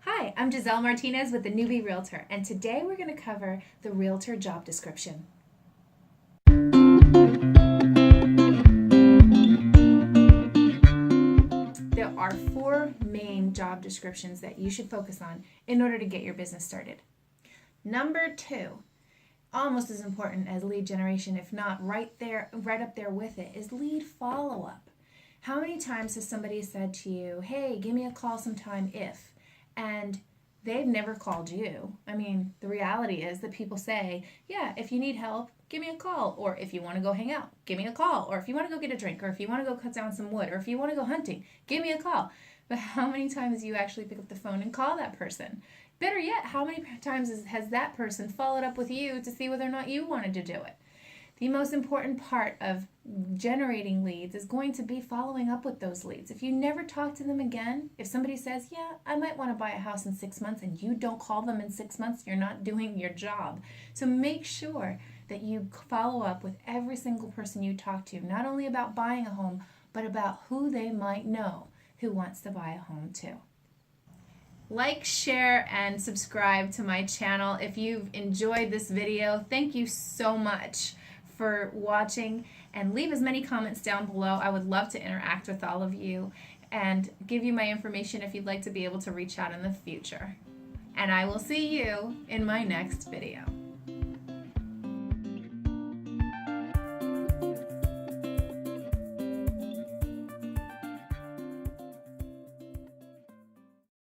Hi, I'm Giselle Martinez with the Newbie Realtor, and today we're going to cover the Realtor job description. There are 4 main job descriptions that you should focus on in order to get your business started. Number 2, almost as important as lead generation, if not right up there with it, is lead follow-up. How many times has somebody said to you, hey, give me a call sometime if, and they've never called you? I mean, the reality is that people say, yeah, if you need help, give me a call. Or if you want to go hang out, give me a call. Or if you want to go get a drink, or if you want to go cut down some wood, or if you want to go hunting, give me a call. But how many times do you actually pick up the phone and call that person? Better yet, how many times has that person followed up with you to see whether or not you wanted to do it? The most important part of generating leads is going to be following up with those leads. If you never talk to them again, if somebody says, yeah, I might want to buy a house in 6 months, and you don't call them in 6 months, you're not doing your job. So make sure that you follow up with every single person you talk to, not only about buying a home, but about who they might know who wants to buy a home too. Like, share, and subscribe to my channel if you've enjoyed this video. Thank you so much for watching, and leave as many comments down below. I would love to interact with all of you and give you my information if you'd like to be able to reach out in the future. And I will see you in my next video.